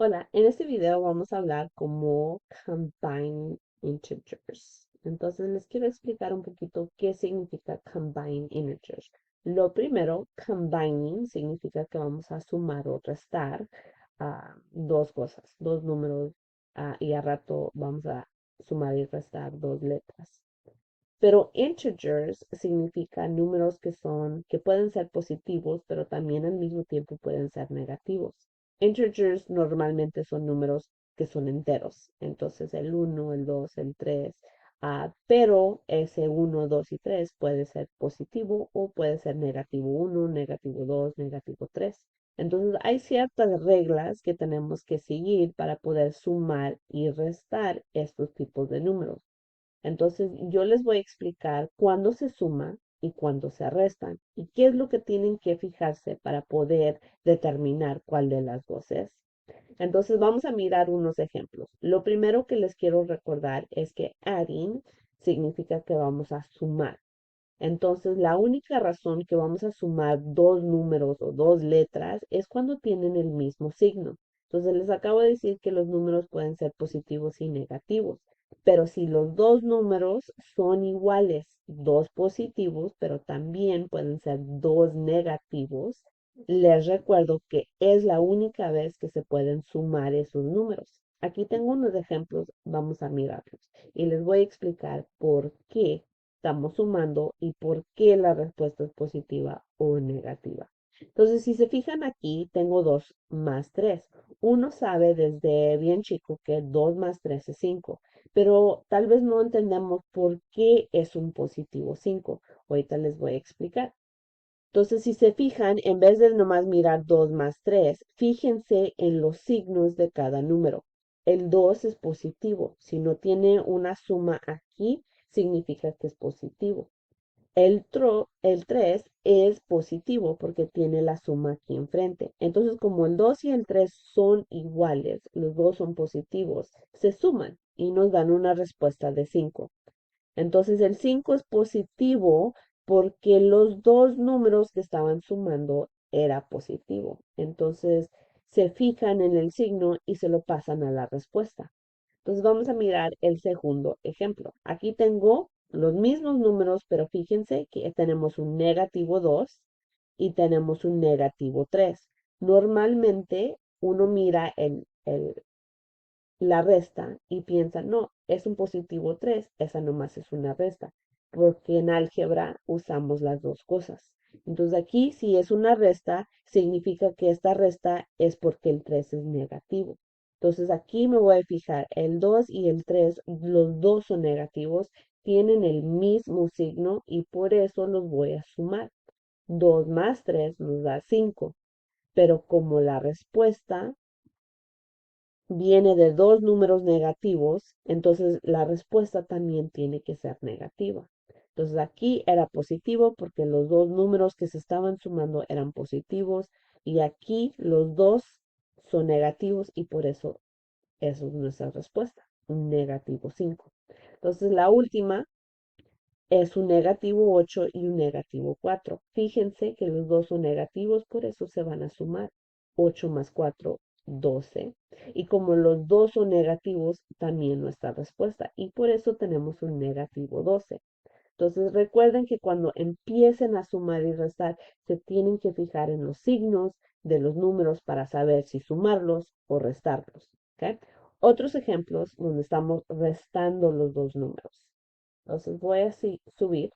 Hola, en este video vamos a hablar cómo combine integers. Entonces les quiero explicar un poquito qué significa combine integers. Lo primero, combining significa que vamos a sumar o restar dos cosas, dos números, y a rato vamos a sumar y restar dos letras. Pero integers significa números que pueden ser positivos, pero también al mismo tiempo pueden ser negativos. Integers normalmente son números que son enteros. Entonces el uno, el 2, el 3. Pero ese uno, 2 y 3 puede ser positivo o puede ser negativo uno, negativo 2, negativo 3. Entonces hay ciertas reglas que tenemos que seguir para poder sumar y restar estos tipos de números. Entonces, yo les voy a explicar cuándo se suma y cuándo se restan y qué es lo que tienen que fijarse para poder determinar cuál de las dos es. Entonces, vamos a mirar unos ejemplos. Lo primero que les quiero recordar es que adding significa que vamos a sumar. Entonces, la única razón que vamos a sumar dos números o dos letras es cuando tienen el mismo signo. Entonces, les acabo de decir que los números pueden ser positivos y negativos, pero si los dos números son iguales, dos positivos, pero también pueden ser dos negativos, les recuerdo que es la única vez que se pueden sumar esos números. Aquí tengo unos ejemplos, vamos a mirarlos y les voy a explicar por qué estamos sumando y por qué la respuesta es positiva o negativa. Entonces, si se fijan aquí, tengo 2 más 3. Uno sabe desde bien chico que 2 más 3 es 5, pero tal vez no entendemos por qué es un positivo 5. Ahorita les voy a explicar. Entonces, si se fijan, en vez de nomás mirar 2 más 3, fíjense en los signos de cada número. El 2 es positivo. Si no tiene una suma aquí, significa que es positivo. El 3 es positivo porque tiene la suma aquí enfrente. Entonces, como el 2 y el 3 son iguales, los dos son positivos, se suman y nos dan una respuesta de 5. Entonces el 5 es positivo porque los dos números que estaban sumando era positivo. Entonces se fijan en el signo y se lo pasan a la respuesta. Entonces vamos a mirar el segundo ejemplo. Aquí tengo los mismos números, pero fíjense que tenemos un negativo 2 y tenemos un negativo 3. Normalmente uno mira la resta y piensa, no, es un positivo 3, esa nomás es una resta, porque en álgebra usamos las dos cosas. Entonces aquí si es una resta, significa que esta resta es porque el 3 es negativo. Entonces aquí me voy a fijar, el 2 y el 3, los dos son negativos, tienen el mismo signo y por eso los voy a sumar. 2 más 3 nos da 5, pero como la respuesta viene de dos números negativos, entonces la respuesta también tiene que ser negativa. Entonces aquí era positivo porque los dos números que se estaban sumando eran positivos y aquí los dos son negativos y por eso es nuestra respuesta, un negativo 5. Entonces la última es un negativo 8 y un negativo 4. Fíjense que los dos son negativos, por eso se van a sumar. 8 más 4, 12. Y como los dos son negativos, también nuestra respuesta. Y por eso tenemos un negativo 12. Entonces recuerden que cuando empiecen a sumar y restar, se tienen que fijar en los signos de los números para saber si sumarlos o restarlos. ¿Ok? Otros ejemplos donde estamos restando los dos números. Entonces voy a subir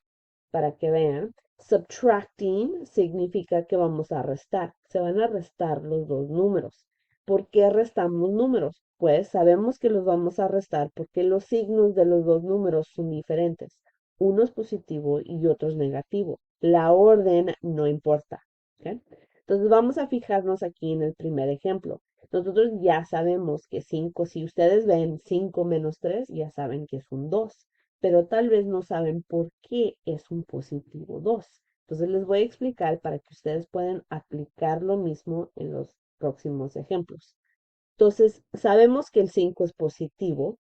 para que vean. Subtracting significa que vamos a restar. Se van a restar los dos números. ¿Por qué restamos números? Pues sabemos que los vamos a restar porque los signos de los dos números son diferentes. Uno es positivo y otro es negativo. La orden no importa. ¿Ok? Entonces vamos a fijarnos aquí en el primer ejemplo. Nosotros ya sabemos que 5, si ustedes ven 5 menos 3, ya saben que es un 2, pero tal vez no saben por qué es un positivo 2. Entonces les voy a explicar para que ustedes puedan aplicar lo mismo en los próximos ejemplos. Entonces, sabemos que el 5 es positivo,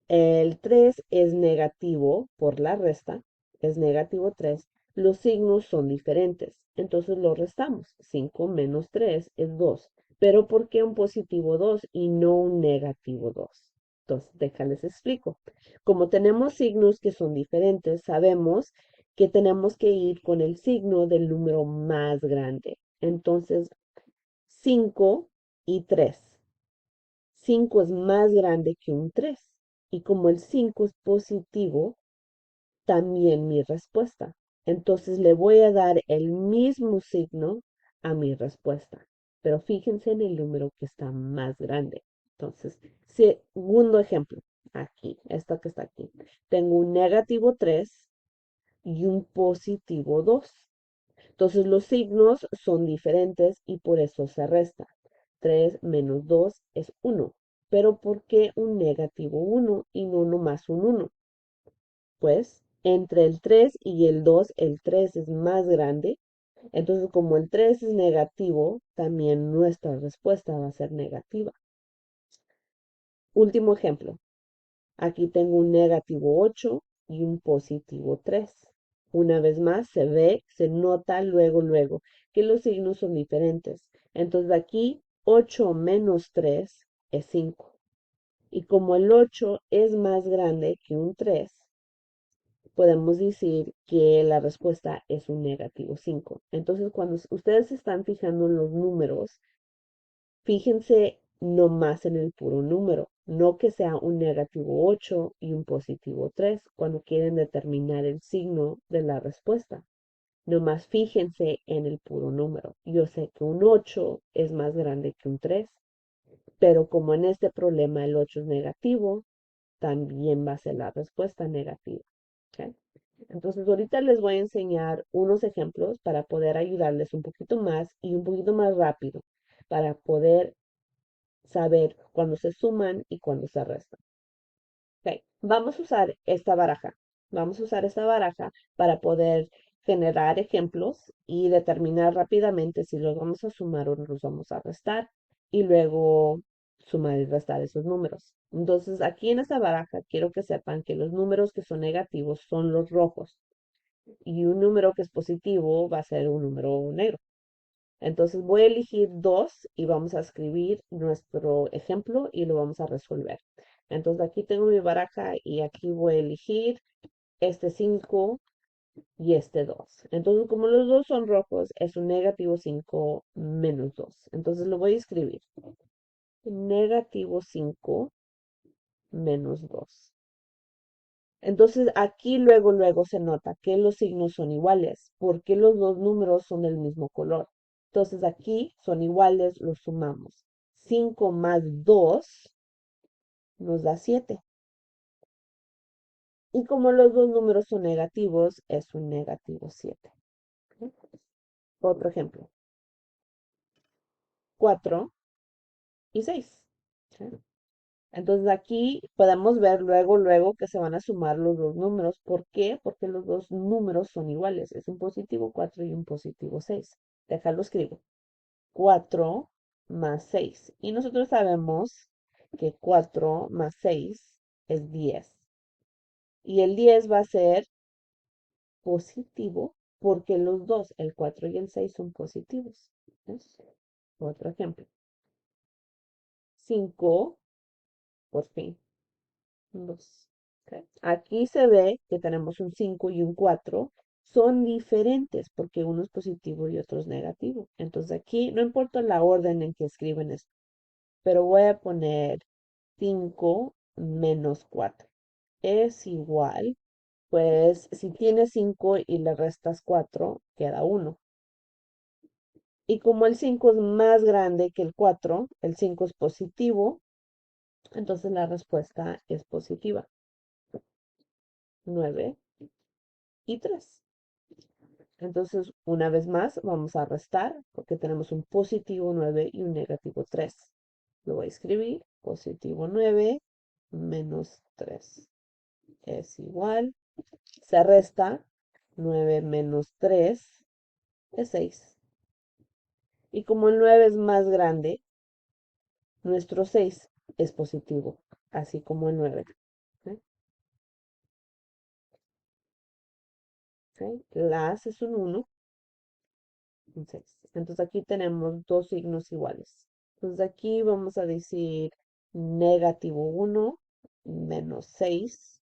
el 3 es negativo por la resta, es negativo 3. Los signos son diferentes, entonces lo restamos. 5 menos 3 es 2. Pero ¿por qué un positivo 2 y no un negativo 2? Entonces, déjales explico. Como tenemos signos que son diferentes, sabemos que tenemos que ir con el signo del número más grande. Entonces, 5 y 3. 5 es más grande que un 3. Y como el 5 es positivo, también mi respuesta. Entonces le voy a dar el mismo signo a mi respuesta. Pero fíjense en el número que está más grande. Entonces, segundo ejemplo, aquí, esta que está aquí. Tengo un negativo 3 y un positivo 2. Entonces los signos son diferentes y por eso se resta. 3 menos 2 es 1. Pero ¿por qué un negativo 1 y no nomás un 1? Pues entre el 3 y el 2, el 3 es más grande. Entonces, como el 3 es negativo, también nuestra respuesta va a ser negativa. Último ejemplo. Aquí tengo un negativo 8 y un positivo 3. Una vez más, se ve, se nota luego que los signos son diferentes. Entonces, aquí 8 menos 3 es 5. Y como el 8 es más grande que un 3, podemos decir que la respuesta es un negativo 5. Entonces, cuando ustedes se están fijando en los números, fíjense no más en el puro número, no que sea un negativo 8 y un positivo 3 cuando quieren determinar el signo de la respuesta. Nomás fíjense en el puro número. Yo sé que un 8 es más grande que un 3, pero como en este problema el 8 es negativo, también va a ser la respuesta negativa. ¿Ok? Entonces, ahorita les voy a enseñar unos ejemplos para poder ayudarles un poquito más y un poquito más rápido para poder saber cuándo se suman y cuándo se restan. Ok, vamos a usar esta baraja. Vamos a usar esta baraja para poder generar ejemplos y determinar rápidamente si los vamos a sumar o los vamos a restar y luego sumar y restar esos números. Entonces, aquí en esta baraja quiero que sepan que los números que son negativos son los rojos y un número que es positivo va a ser un número negro. Entonces voy a elegir dos y vamos a escribir nuestro ejemplo y lo vamos a resolver. Entonces aquí tengo mi baraja y aquí voy a elegir este 5 y este 2. Entonces como los dos son rojos, es un negativo 5 menos 2. Entonces lo voy a escribir. Negativo 5 menos 2. Entonces aquí luego se nota que los signos son iguales, porque los dos números son del mismo color. Entonces aquí son iguales, los sumamos. 5 más 2 nos da 7. Y como los dos números son negativos, es un negativo 7. Otro ejemplo. 4 y 6. Entonces aquí podemos ver luego que se van a sumar los dos números. ¿Por qué? Porque los dos números son iguales. Es un positivo 4 y un positivo 6. Déjalo escribo. 4 más 6. Y nosotros sabemos que 4 más 6 es 10. Y el 10 va a ser positivo porque los dos, el 4 y el 6, son positivos. ¿Ves? Otro ejemplo. 5 por fin. 2. ¿Ok? Aquí se ve que tenemos un 5 y un 4. Son diferentes porque uno es positivo y otro es negativo. Entonces aquí no importa la orden en que escriben esto, pero voy a poner 5 menos 4. Es igual, pues si tienes 5 y le restas 4, queda 1. Y como el 5 es más grande que el 4, el 5 es positivo, entonces la respuesta es positiva. 9 y 3. Entonces, una vez más, vamos a restar porque tenemos un positivo 9 y un negativo 3. Lo voy a escribir. Positivo 9 menos 3 es igual. Se resta. 9 menos 3 es 6. Y como el 9 es más grande, nuestro 6 es positivo, así como el 9. ¿Ok? ¿Ok? Las es un 1, un 6. Entonces aquí tenemos dos signos iguales. Entonces aquí vamos a decir -1 menos 6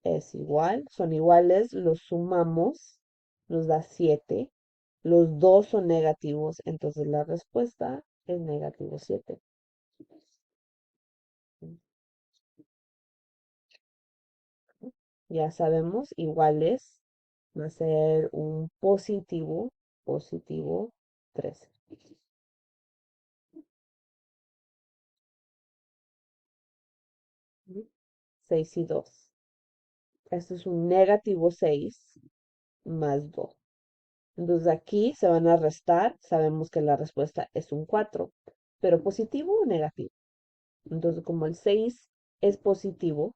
es igual, son iguales, los sumamos, nos da 7. Los dos son negativos, entonces la respuesta es -7. Ya sabemos, iguales va a ser un positivo 13. 6 y 2. Esto es un -6 más 2. Entonces aquí se van a restar. Sabemos que la respuesta es un 4, pero positivo o negativo. Entonces como el 6 es positivo,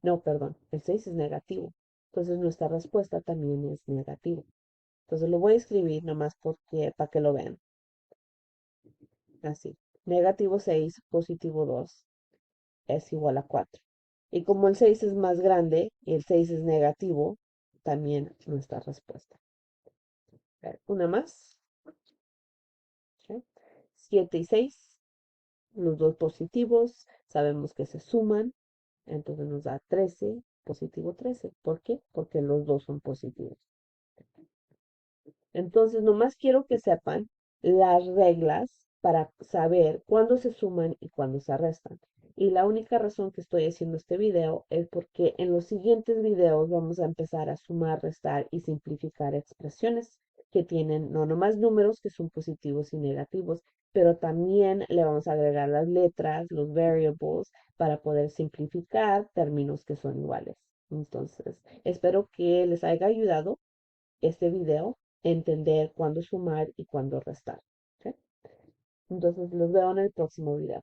no, perdón, el 6 es negativo. Entonces nuestra respuesta también es negativo. Entonces lo voy a escribir nomás porque, para que lo vean. Así. -6, +2 es igual a 4. Y como el 6 es más grande y el 6 es negativo, también nuestra respuesta. A ver, una más. ¿Ok? 7 y 6, los dos positivos, sabemos que se suman, entonces nos da 13, positivo 13. ¿Por qué? Porque los dos son positivos. Entonces, nomás quiero que sepan las reglas para saber cuándo se suman y cuándo se restan. Y la única razón que estoy haciendo este video es porque en los siguientes videos vamos a empezar a sumar, restar y simplificar expresiones que tienen no nomás números que son positivos y negativos, pero también le vamos a agregar las letras, los variables, para poder simplificar términos que son iguales. Entonces, espero que les haya ayudado este video, entender cuándo sumar y cuándo restar. ¿Ok? Entonces los veo en el próximo video.